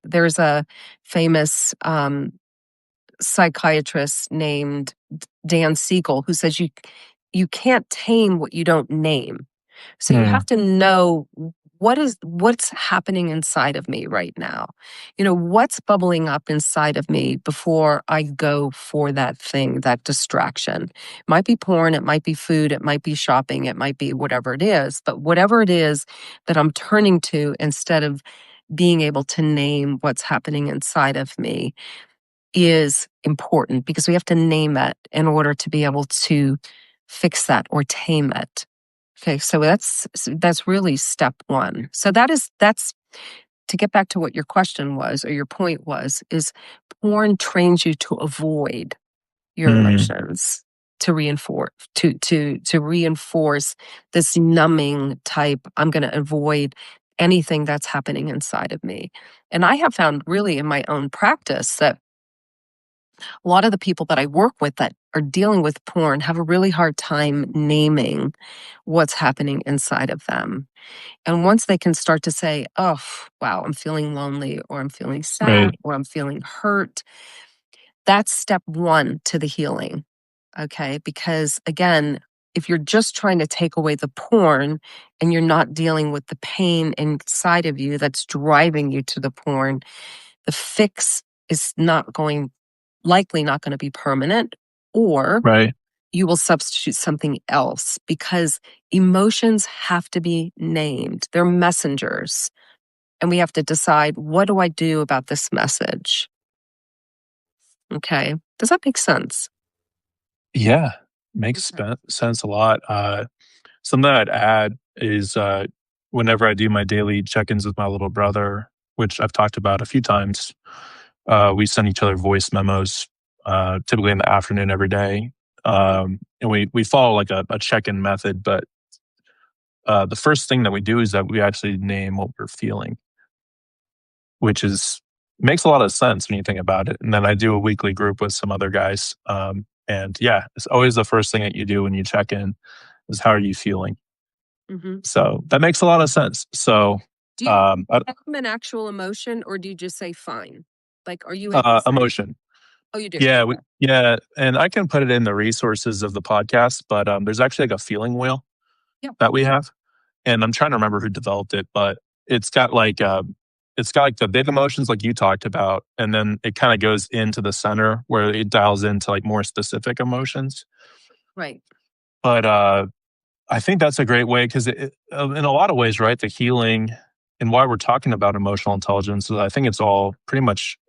There's a famous psychiatrist named Dan Siegel who says you can't tame what you don't name. So you Mm, have to know what's happening inside of me right now. What's bubbling up inside of me before I go for that thing, that distraction. It might be porn, it might be food, it might be shopping, it might be whatever it is, but whatever it is that I'm turning to instead of being able to name what's happening inside of me is important because we have to name it in order to be able to fix that or tame it. Okay, so that's really step one. So that's to get back to what your question was or your point was, is porn trains you to avoid your mm, emotions, to reinforce this numbing type. I'm going to avoid anything that's happening inside of me. And I have found really in my own practice that a lot of the people that I work with that are dealing with porn have a really hard time naming what's happening inside of them. And once they can start to say, oh, wow, I'm feeling lonely, or I'm feeling sad, right, or I'm feeling hurt, that's step one to the healing. Okay. Because again, if you're just trying to take away the porn and you're not dealing with the pain inside of you that's driving you to the porn, the fix is likely not going to be permanent, or right. you will substitute something else because emotions have to be named. They're messengers. And we have to decide, what do I do about this message? Okay. Does that make sense? Yeah, makes Okay. sense a lot. Something I'd add is whenever I do my daily check-ins with my little brother, which I've talked about a few times, we send each other voice memos, typically in the afternoon every day. And we follow like a check-in method, but the first thing that we do is that we actually name what we're feeling, which is makes a lot of sense when you think about it. And then I do a weekly group with some other guys. And yeah, it's always the first thing that you do when you check in is how are you feeling? Hmm. So that makes a lot of sense. So Do you I, have an actual emotion, or do you just say fine? Like, are you able to say, emotion. oh, you do? Yeah, Okay. yeah, and I can put it in the resources of the podcast, but there's actually like a feeling wheel Yeah. that we have, and I'm trying to remember who developed it, but it's got like it's got like the big emotions like you talked about, and then it kind of goes into the center where it dials into like more specific emotions. Right. But I think that's a great way because in a lot of ways, right, the healing and why we're talking about emotional intelligence, I think it's all pretty much